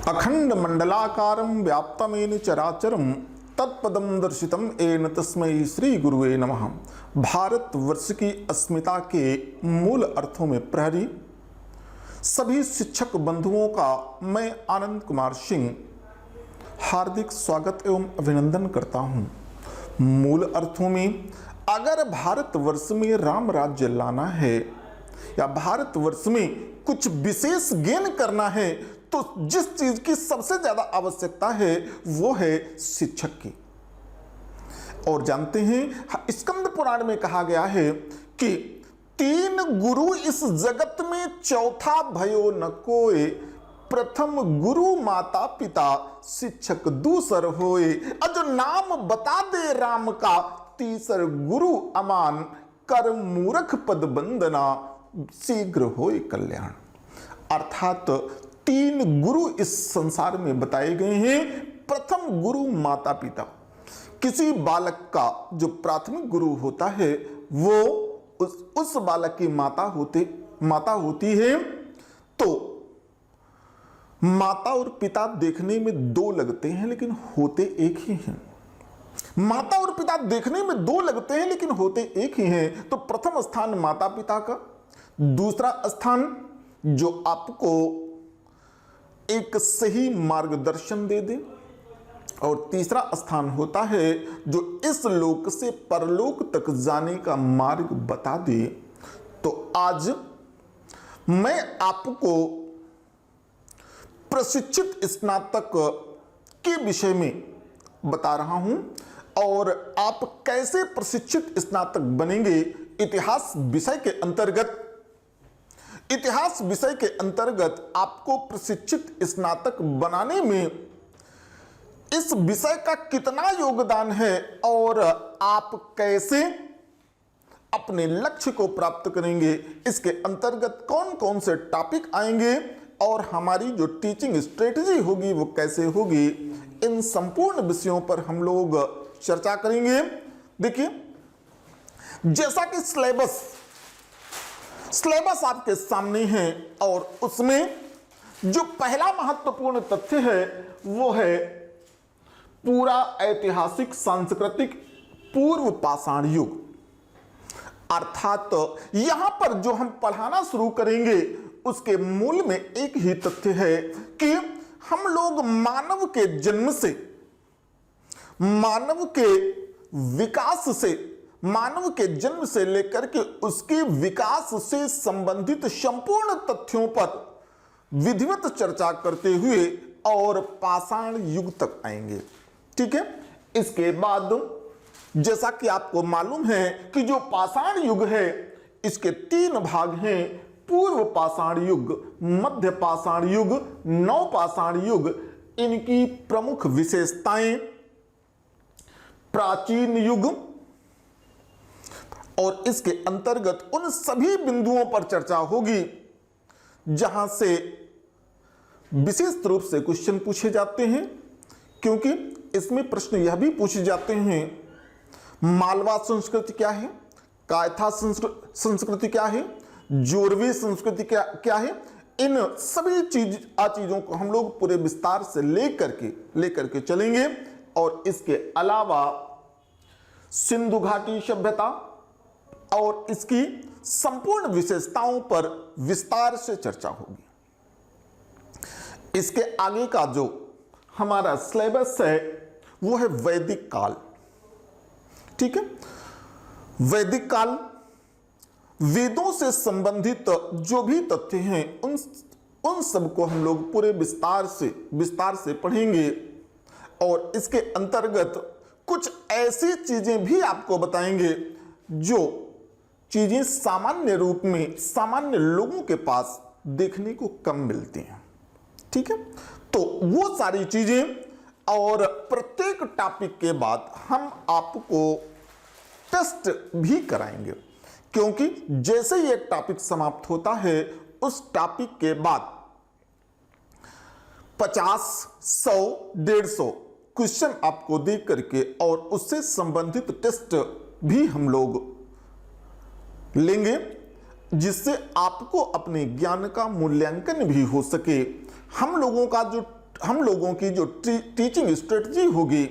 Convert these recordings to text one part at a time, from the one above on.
अखंड मंडलाकारं व्याप्तमेन चराचरं तत्पदं दर्शितम येन तस्मै श्री गुरुवे नमः। भारतवर्ष की अस्मिता के मूल अर्थों में प्रहरी सभी शिक्षक बंधुओं का मैं आनंद कुमार सिंह हार्दिक स्वागत एवं अभिनंदन करता हूं। मूल अर्थों में अगर भारतवर्ष में राम राज्य लाना है या भारतवर्ष में कुछ विशेष गेन करना है तो जिस चीज की सबसे ज्यादा आवश्यकता है वो है शिक्षक की। और जानते हैं स्कंद पुराण में कहा गया है कि तीन गुरु इस जगत में चौथा भयो न कोय, प्रथम गुरु माता पिता शिक्षक दूसर होए, और जो नाम बता दे राम का तीसर गुरु अमान, कर मूर्ख पद बंदना शीघ्र होए कल्याण। अर्थात तीन गुरु इस संसार में बताए गए हैं। प्रथम गुरु माता पिता। किसी बालक का जो प्राथमिक गुरु होता है वो उस बालक की माता होती है। तो माता और पिता देखने में दो लगते हैं लेकिन होते एक ही हैं। माता और पिता देखने में दो लगते हैं लेकिन होते एक ही हैं। तो प्रथम स्थान माता पिता का, दूसरा स्थान जो आपको एक सही मार्गदर्शन दे दे, और तीसरा स्थान होता है जो इस लोक से परलोक तक जाने का मार्ग बता दे। तो आज मैं आपको प्रशिक्षित स्नातक के विषय में बता रहा हूं और आप कैसे प्रशिक्षित स्नातक बनेंगे। इतिहास विषय के अंतर्गत आपको प्रशिक्षित स्नातक बनाने में इस विषय का कितना योगदान है और आप कैसे अपने लक्ष्य को प्राप्त करेंगे, इसके अंतर्गत कौन कौन से टॉपिक आएंगे और हमारी जो टीचिंग स्ट्रेटजी होगी वो कैसे होगी, इन संपूर्ण विषयों पर हम लोग चर्चा करेंगे। देखिए, जैसा कि सिलेबस आपके सामने है और उसमें जो पहला महत्वपूर्ण तथ्य है वो है पूरा ऐतिहासिक सांस्कृतिक पूर्व पाषाण युग। अर्थात यहां पर जो हम पढ़ाना शुरू करेंगे उसके मूल में एक ही तथ्य है कि हम लोग मानव के जन्म से, मानव के जन्म से लेकर के उसके विकास से संबंधित संपूर्ण तथ्यों पर विधिवत चर्चा करते हुए और पाषाण युग तक आएंगे। ठीक है। इसके बाद जैसा कि आपको मालूम है कि जो पाषाण युग है इसके तीन भाग हैं, पूर्व पाषाण युग, मध्य पाषाण युग, नव पाषाण युग। इनकी प्रमुख विशेषताएं प्राचीन युग, और इसके अंतर्गत उन सभी बिंदुओं पर चर्चा होगी जहां से विशेष रूप से क्वेश्चन पूछे जाते हैं, क्योंकि इसमें प्रश्न यह भी पूछे जाते हैं मालवा संस्कृति क्या है, कायथा संस्कृति क्या है, जोरवी संस्कृति क्या है। इन सभी चीजों को हम लोग पूरे विस्तार से लेकर के चलेंगे। और इसके अलावा सिंधु घाटी सभ्यता और इसकी संपूर्ण विशेषताओं पर विस्तार से चर्चा होगी। इसके आगे का जो हमारा सिलेबस है वो है वैदिक काल। ठीक है। वैदिक काल, वेदों से संबंधित जो भी तथ्य हैं उन सबको हम लोग पूरे विस्तार से पढ़ेंगे। और इसके अंतर्गत कुछ ऐसी चीजें भी आपको बताएंगे जो चीजें सामान्य रूप में सामान्य लोगों के पास देखने को कम मिलती हैं। ठीक है। तो वो सारी चीजें, और प्रत्येक टॉपिक के बाद हम आपको टेस्ट भी कराएंगे, क्योंकि जैसे ही एक टॉपिक समाप्त होता है उस टॉपिक के बाद 50, 100, 150 क्वेश्चन आपको दे करके और उससे संबंधित टेस्ट भी हम लोग लेंगे, जिससे आपको अपने ज्ञान का मूल्यांकन भी हो सके। हम लोगों का जो हम लोगों की जो टीचिंग स्ट्रेटजी होगी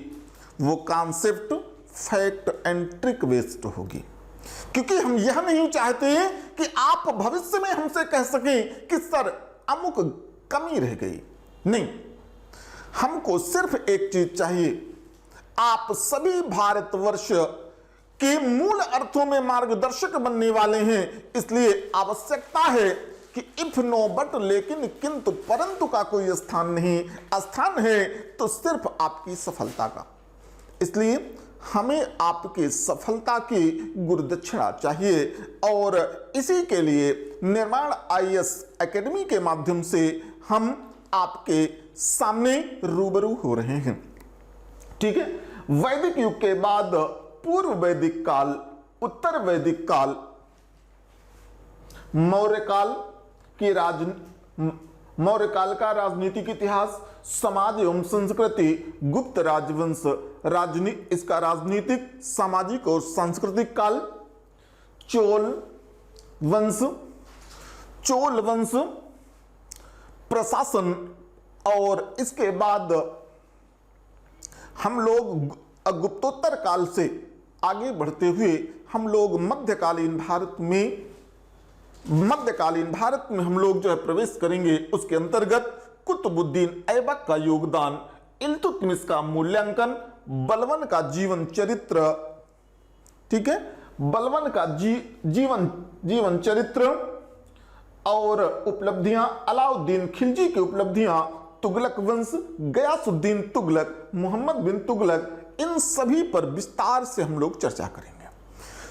वो concept, fact and trick based होगी, क्योंकि हम यह नहीं चाहते कि आप भविष्य में हमसे कह सकें कि सर अमुक कमी रह गई। नहीं, हमको सिर्फ एक चीज चाहिए, आप सभी भारतवर्ष के मूल अर्थों में मार्गदर्शक बनने वाले हैं, इसलिए आवश्यकता है कि इफ नो बट, लेकिन किंतु परंतु का कोई स्थान नहीं। स्थान है तो सिर्फ आपकी सफलता का, इसलिए हमें आपके सफलता की गुरुदक्षिणा चाहिए और इसी के लिए निर्माण आईएएस एकेडमी के माध्यम से हम आपके सामने रूबरू हो रहे हैं। ठीक है, वैदिक युग के बाद पूर्व वैदिक काल, उत्तर वैदिक काल, मौर्य काल का राजनीतिक इतिहास, समाज एवं संस्कृति, गुप्त राजवंश, इसका राजनीतिक, सामाजिक और सांस्कृतिक काल, चोल वंश, प्रशासन, और इसके बाद हम लोग गुप्तोत्तर काल से आगे बढ़ते हुए हम लोग मध्यकालीन भारत में हम लोग जो है प्रवेश करेंगे। उसके अंतर्गत कुतुबुद्दीन ऐबक का योगदान, इल्तुतमिश का मूल्यांकन, बलबन का जीवन चरित्र, ठीक है, बलबन का जीवन चरित्र और उपलब्धियां, अलाउद्दीन खिलजी की उपलब्धियां, तुगलक वंश, गयासुद्दीन तुगलक, मोहम्मद बिन तुगलक, इन सभी पर विस्तार से हम लोग चर्चा करेंगे।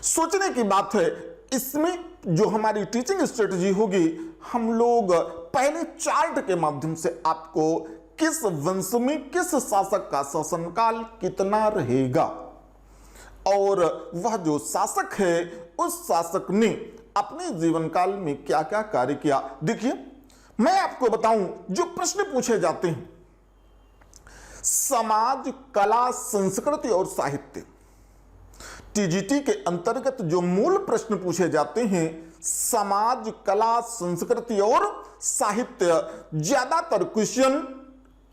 सोचने की बात है, इसमें जो हमारी टीचिंग स्ट्रेटजी होगी, हम लोग पहले चार्ट के माध्यम से आपको किस वंश में किस शासक का शासनकाल कितना रहेगा और वह जो शासक है उस शासक ने अपने जीवन काल में क्या क्या कार्य किया। देखिए, मैं आपको बताऊं, जो प्रश्न पूछे जाते हैं, समाज, कला, संस्कृति और साहित्य, टीजीटी के अंतर्गत जो मूल प्रश्न पूछे जाते हैं, समाज, कला, संस्कृति और साहित्य, ज्यादातर क्वेश्चन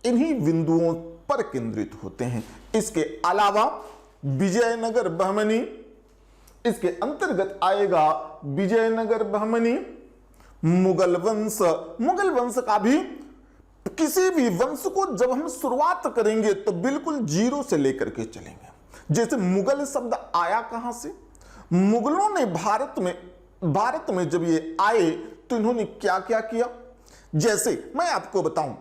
इन्हीं बिंदुओं पर केंद्रित होते हैं। इसके अलावा विजयनगर बहमनी, इसके अंतर्गत आएगा विजयनगर बहमनी, मुगल वंश का भी, किसी भी वंश को जब हम शुरुआत करेंगे तो बिल्कुल जीरो से लेकर के चलेंगे। जैसे मुगल शब्द आया कहां से, मुगलों ने भारत में जब ये आए तो इन्होंने क्या क्या किया। जैसे मैं आपको बताऊं,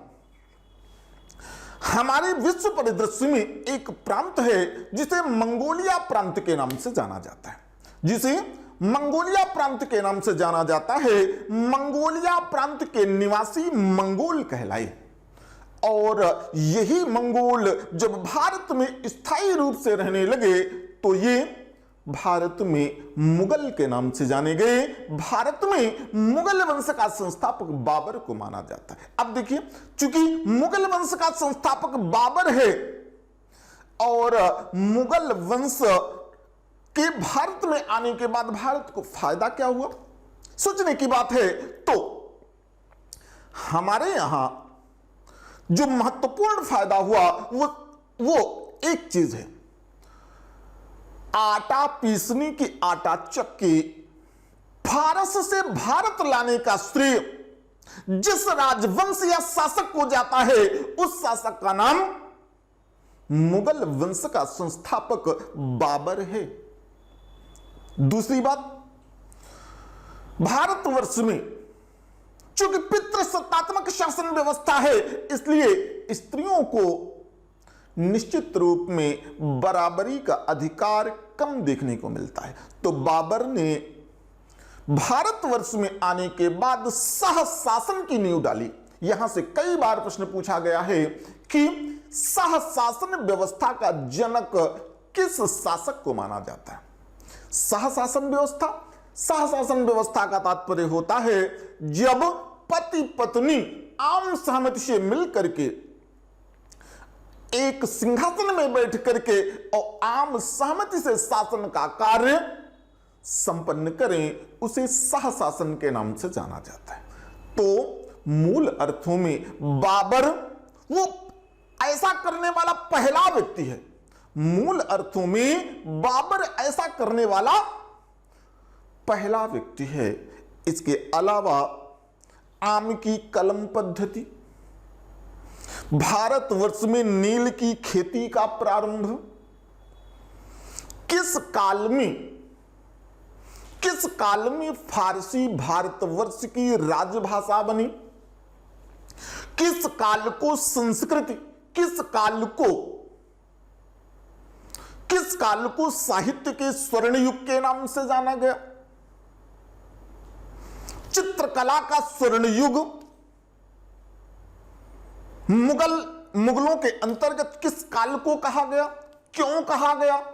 हमारे विश्व परिदृश्य में एक प्रांत है जिसे मंगोलिया प्रांत के नाम से जाना जाता है, मंगोलिया प्रांत के निवासी मंगोल कहलाए। और यही मंगोल जब भारत में स्थायी रूप से रहने लगे तो ये भारत में मुगल के नाम से जाने गए। भारत में मुगल वंश का संस्थापक बाबर को माना जाता है। अब देखिए, चूंकि मुगल वंश का संस्थापक बाबर है और मुगल वंश के भारत में आने के बाद भारत को फायदा क्या हुआ, सोचने की बात है। तो हमारे यहां जो महत्वपूर्ण फायदा हुआ वो एक चीज है, आटा पीसने की आटा चक्की फारस से भारत लाने का श्रेय जिस राजवंश या शासक को जाता है उस शासक का नाम मुगल वंश का संस्थापक बाबर है। दूसरी बात, भारतवर्ष में चूंकि पितृसत्तात्मक शासन व्यवस्था है, इसलिए स्त्रियों को निश्चित रूप में बराबरी का अधिकार कम देखने को मिलता है। तो बाबर ने भारतवर्ष में आने के बाद सह शासन की नींव डाली। यहां से कई बार प्रश्न पूछा गया है कि सह शासन व्यवस्था का जनक किस शासक को माना जाता है। सह शासन व्यवस्था का तात्पर्य होता है जब पति पत्नी आम सहमति से मिलकर के एक सिंहासन में बैठ करके और आम सहमति से शासन का कार्य संपन्न करें, उसे सह शासन के नाम से जाना जाता है। तो मूल अर्थों में बाबर वो ऐसा करने वाला पहला व्यक्ति है। मूल अर्थों में बाबर ऐसा करने वाला पहला व्यक्ति है। इसके अलावा आम की कलम पद्धति, भारतवर्ष में नील की खेती का प्रारंभ, किस काल में फारसी भारतवर्ष की राजभाषा बनी, किस काल को संस्कृति, किस काल को साहित्य के स्वर्ण युग के नाम से जाना गया, चित्रकला का स्वर्ण युग मुगलों के अंतर्गत किस काल को कहा गया, क्यों कहा गया,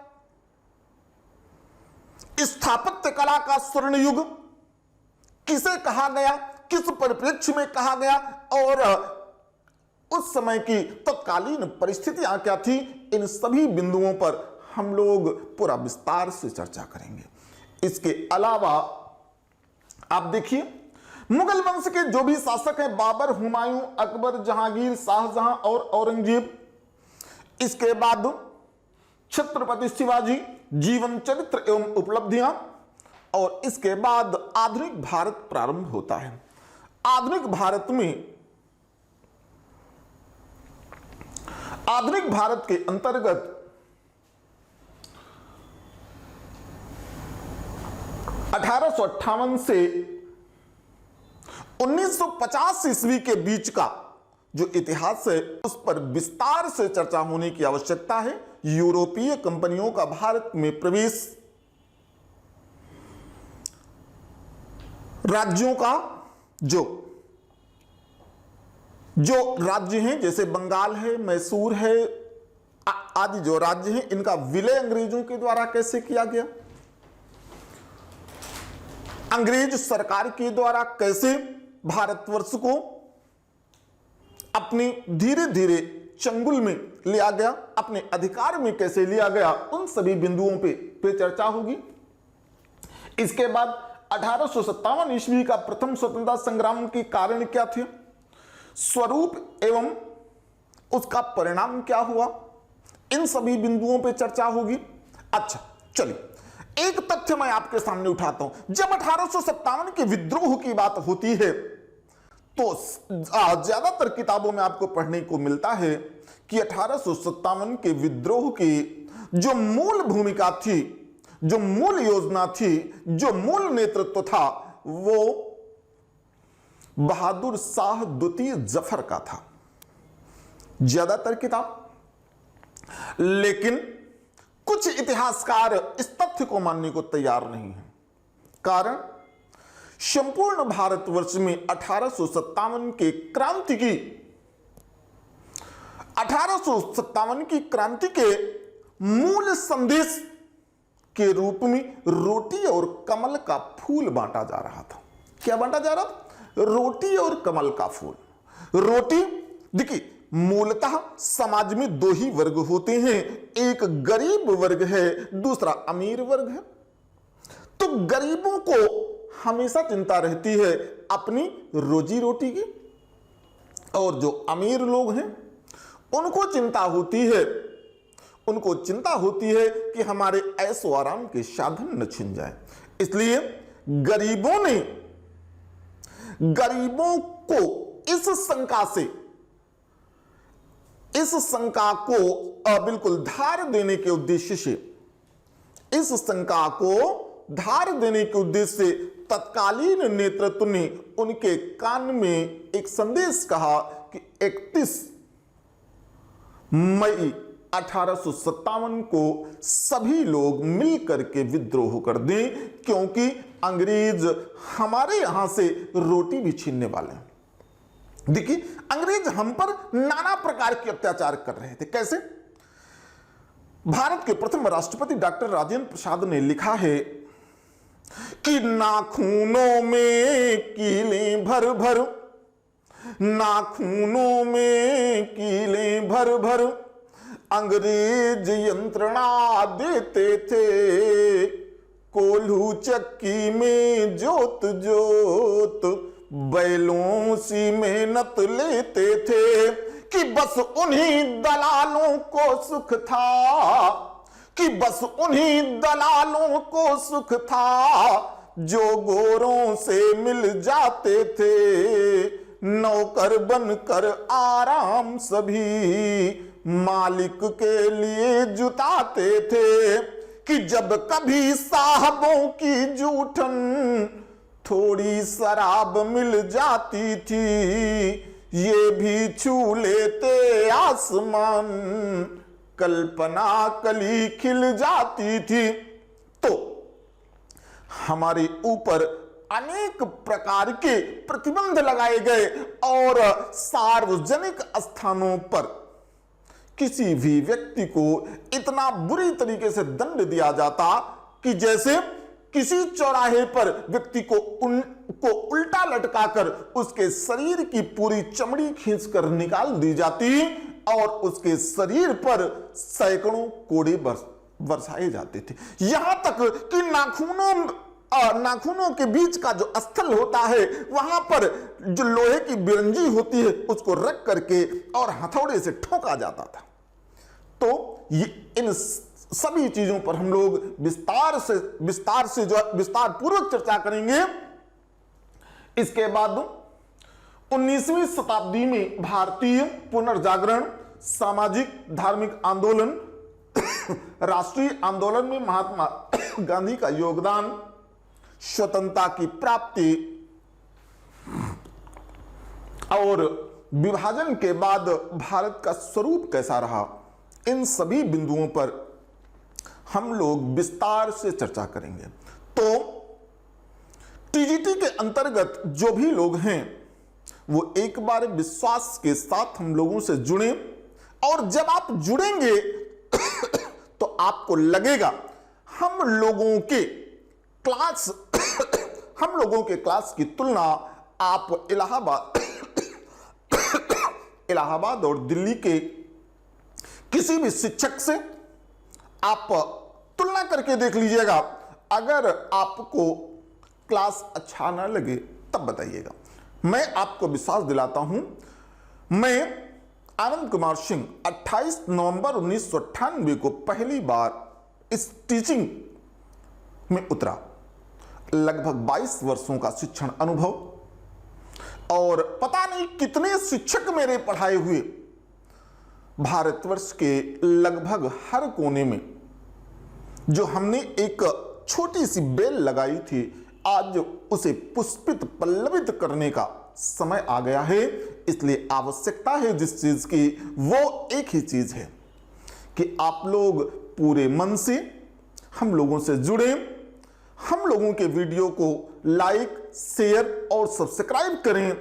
स्थापत्य कला का स्वर्ण युग किसे कहा गया, किस परिप्रेक्ष्य में कहा गया और उस समय की तत्कालीन परिस्थितियां क्या थी, इन सभी बिंदुओं पर हम लोग पूरा विस्तार से चर्चा करेंगे। इसके अलावा आप देखिए, मुगल वंश के जो भी शासक हैं, बाबर, हुमायूं, अकबर, जहांगीर, शाहजहां और औरंगजेब, इसके बाद छत्रपति शिवाजी, जीवन चरित्र एवं उपलब्धियां, और इसके बाद आधुनिक भारत प्रारंभ होता है। आधुनिक भारत के अंतर्गत 1858 से 1950 ईस्वी के बीच का जो इतिहास है उस पर विस्तार से चर्चा होने की आवश्यकता है। यूरोपीय कंपनियों का भारत में प्रवेश, राज्यों का जो राज्य हैं जैसे बंगाल है, मैसूर है आदि जो राज्य हैं, इनका विलय अंग्रेजों के द्वारा कैसे किया गया, अंग्रेज सरकार के द्वारा कैसे भारतवर्ष को अपनी धीरे धीरे चंगुल में लिया गया, अपने अधिकार में कैसे लिया गया, उन सभी बिंदुओं पे चर्चा होगी। इसके बाद 1857 ईस्वी का प्रथम स्वतंत्रता संग्राम के कारण क्या थे, स्वरूप एवं उसका परिणाम क्या हुआ, इन सभी बिंदुओं पे चर्चा होगी। अच्छा चलिए, एक तथ्य मैं आपके सामने उठाता हूं। जब 1857 के विद्रोह की बात होती है तो ज्यादातर किताबों में आपको पढ़ने को मिलता है कि 1857 के विद्रोह की जो मूल भूमिका थी, जो मूल योजना थी, जो मूल नेतृत्व था, वो बहादुर शाह द्वितीय जफर का था। ज्यादातर किताब, लेकिन कुछ इतिहासकार इस तथ्य को मानने को तैयार नहीं है। कारण, संपूर्ण भारतवर्ष में 1857 की क्रांति के मूल संदेश के रूप में रोटी और कमल का फूल बांटा जा रहा था। क्या बांटा जा रहा था? रोटी और कमल का फूल। रोटी, देखिए, मूलतः समाज में दो ही वर्ग होते हैं, एक गरीब वर्ग है, दूसरा अमीर वर्ग है। तो गरीबों को हमेशा चिंता रहती है अपनी रोजी रोटी की, और जो अमीर लोग हैं उनको चिंता होती है कि हमारे ऐशो आराम के साधन न छिन जाए। इसलिए गरीबों को इस शंका को बिल्कुल धार देने के उद्देश्य से तत्कालीन नेतृत्व ने उनके कान में एक संदेश कहा कि 31 मई 1857 को सभी लोग मिलकर के विद्रोह कर दें, क्योंकि अंग्रेज हमारे यहां से रोटी भी छीनने वाले हैं। देखिए, अंग्रेज हम पर नाना प्रकार के अत्याचार कर रहे थे। कैसे? भारत के प्रथम राष्ट्रपति डॉक्टर राजेंद्र प्रसाद ने लिखा है कि नाखूनों में कीलें भर भर, नाखूनों में कीलें भर भर अंग्रेज यंत्रणा देते थे, कोल्हू चक्की में जोत जोत बैलों सी मेहनत लेते थे। कि बस उन्हीं दलालों को सुख था, कि बस उन्हीं दलालों को सुख था जो गोरों से मिल जाते थे, नौकर बनकर आराम सभी मालिक के लिए जुटाते थे। कि जब कभी साहबों की जूठन थोड़ी शराब मिल जाती थी, ये भी छू लेते आसमान, कल्पना कली खिल जाती थी। तो हमारे ऊपर अनेक प्रकार के प्रतिबंध लगाए गए और सार्वजनिक स्थानों पर किसी भी व्यक्ति को इतना बुरी तरीके से दंड दिया जाता कि जैसे किसी चौराहे पर व्यक्ति को उल्टा लटकाकर उसके शरीर की पूरी चमड़ी खींचकर निकाल दी जाती और उसके शरीर पर सैकड़ों कोड़े बरसाए जाते थे। यहां तक कि नाखूनों के बीच का जो स्थल होता है वहां पर जो लोहे की बिरंजी होती है उसको रख करके और हथौड़े से ठोका जाता था। तो ये इन सभी चीजों पर हम लोग विस्तार पूर्वक चर्चा करेंगे। इसके बाद 19वीं शताब्दी में भारतीय पुनर्जागरण, सामाजिक धार्मिक आंदोलन, राष्ट्रीय आंदोलन में महात्मा गांधी का योगदान, स्वतंत्रता की प्राप्ति और विभाजन के बाद भारत का स्वरूप कैसा रहा, इन सभी बिंदुओं पर हम लोग विस्तार से चर्चा करेंगे। तो टीजीटी के अंतर्गत जो भी लोग हैं वो एक बार विश्वास के साथ हम लोगों से जुड़े, और जब आप जुड़ेंगे तो आपको लगेगा हम लोगों के क्लास की तुलना आप इलाहाबाद और दिल्ली के किसी भी शिक्षक से आप तुलना करके देख लीजिएगा। अगर आपको क्लास अच्छा ना लगे तब बताइएगा। मैं आपको विश्वास दिलाता हूं, मैं आनंद कुमार सिंह 28 नवंबर 1998 को पहली बार इस टीचिंग में उतरा। लगभग 22 वर्षों का शिक्षण अनुभव और पता नहीं कितने शिक्षक मेरे पढ़ाए हुए भारतवर्ष के लगभग हर कोने में जो हमने एक छोटी सी बेल लगाई थी, आज उसे पुष्पित पल्लवित करने का समय आ गया है। इसलिए आवश्यकता है जिस चीज की, वो एक ही चीज है कि आप लोग पूरे मन से हम लोगों से जुड़े, हम लोगों के वीडियो को लाइक, शेयर और सब्सक्राइब करें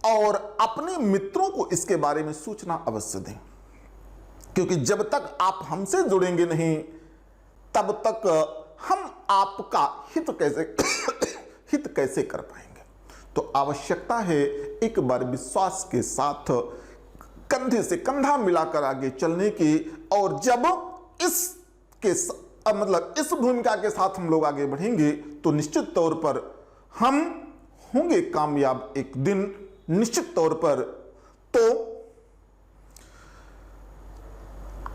और अपने मित्रों को इसके बारे में सूचना अवश्य दें, क्योंकि जब तक आप हमसे जुड़ेंगे नहीं तब तक हम आपका हित कैसे कर पाएंगे। तो आवश्यकता है एक बार विश्वास के साथ कंधे से कंधा मिलाकर आगे चलने की, और जब इस भूमिका के साथ हम लोग आगे बढ़ेंगे तो निश्चित तौर पर हम होंगे कामयाब एक दिन, निश्चित तौर पर। तो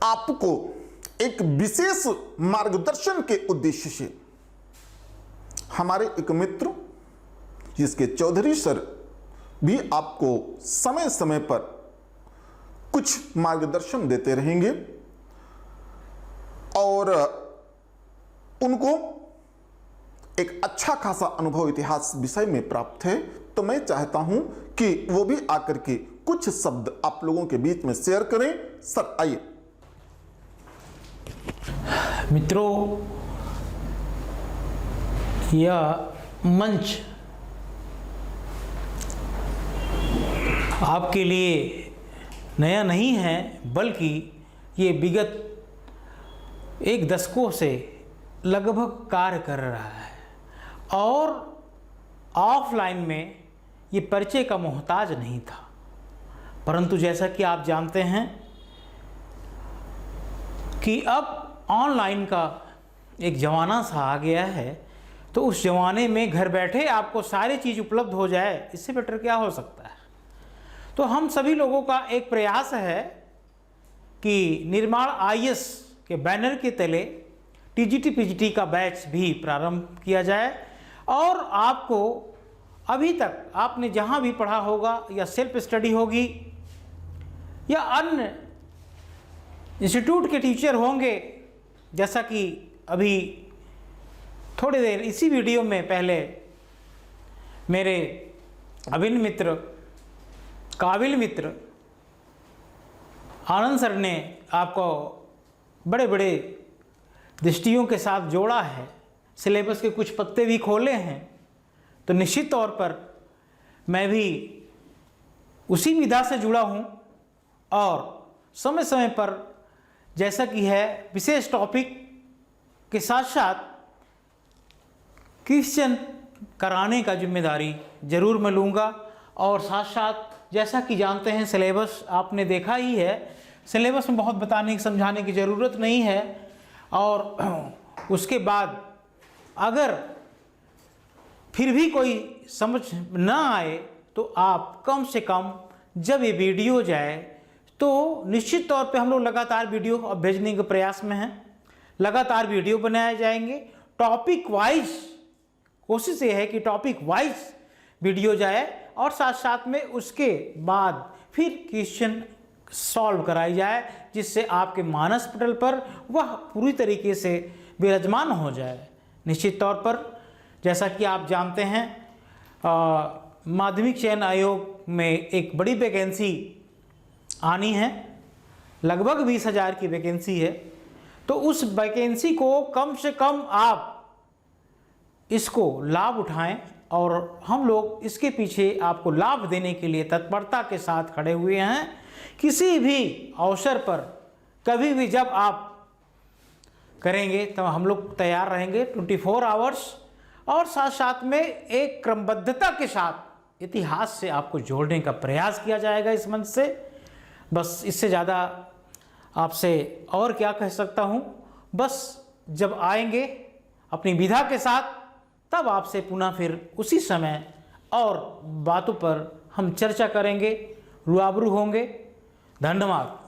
आपको एक विशेष मार्गदर्शन के उद्देश्य से हमारे एक मित्र जिसके चौधरी सर भी आपको समय समय पर कुछ मार्गदर्शन देते रहेंगे और उनको एक अच्छा खासा अनुभव इतिहास विषय में प्राप्त है। तो मैं चाहता हूं कि वो भी आकर के कुछ शब्द आप लोगों के बीच में शेयर करें। सर आइए। मित्रों, यह मंच आपके लिए नया नहीं है, बल्कि ये विगत एक दशकों से लगभग कार्य कर रहा है और ऑफलाइन में ये परिचय का मोहताज नहीं था। परंतु जैसा कि आप जानते हैं कि अब ऑनलाइन का एक ज़माना सा आ गया है, तो उस ज़माने में घर बैठे आपको सारी चीज़ उपलब्ध हो जाए, इससे बेटर क्या हो सकता है। तो हम सभी लोगों का एक प्रयास है कि निर्माण आईएएस के बैनर के तले टीजीटी पीजीटी का बैच भी प्रारंभ किया जाए और आपको अभी तक आपने जहाँ भी पढ़ा होगा या सेल्फ स्टडी होगी या अन्य इंस्टीट्यूट के टीचर होंगे, जैसा कि अभी थोड़ी देर इसी वीडियो में पहले मेरे अभिन्न मित्र, काबिल मित्र आनंद सर ने आपको बड़े बड़े दृष्टियों के साथ जोड़ा है, सिलेबस के कुछ पत्ते भी खोले हैं, तो निश्चित तौर पर मैं भी उसी विधा से जुड़ा हूँ और समय समय पर जैसा कि है विशेष टॉपिक के साथ साथ क्वेश्चन कराने का जिम्मेदारी जरूर मैं लूँगा। और साथ साथ जैसा कि जानते हैं सिलेबस आपने देखा ही है, सिलेबस में बहुत बताने समझाने की ज़रूरत नहीं है। और उसके बाद अगर फिर भी कोई समझ ना आए तो आप कम से कम जब ये वीडियो जाए तो निश्चित तौर पे हम लोग लगातार वीडियो अब भेजने के प्रयास में हैं, लगातार वीडियो बनाए जाएंगे टॉपिक वाइज। कोशिश ये है कि टॉपिक वाइज वीडियो जाए और साथ साथ में उसके बाद फिर क्वेश्चन सॉल्व कराई जाए, जिससे आपके मानस पटल पर वह पूरी तरीके से विराजमान हो जाए। निश्चित तौर पर जैसा कि आप जानते हैं माध्यमिक चयन आयोग में एक बड़ी वैकेंसी आनी है, लगभग 20,000 की वैकेंसी है। तो उस वैकेंसी को कम से कम आप इसको लाभ उठाएं और हम लोग इसके पीछे आपको लाभ देने के लिए तत्परता के साथ खड़े हुए हैं। किसी भी अवसर पर कभी भी जब आप करेंगे तब हम लोग तैयार रहेंगे 24 आवर्स, और साथ साथ में एक क्रमबद्धता के साथ इतिहास से आपको जोड़ने का प्रयास किया जाएगा इस मंच से। बस इससे ज़्यादा आपसे और क्या कह सकता हूँ। बस जब आएंगे अपनी विधा के साथ तब आपसे पुनः फिर उसी समय और बातों पर हम चर्चा करेंगे, रूबरू होंगे। धन्यवाद।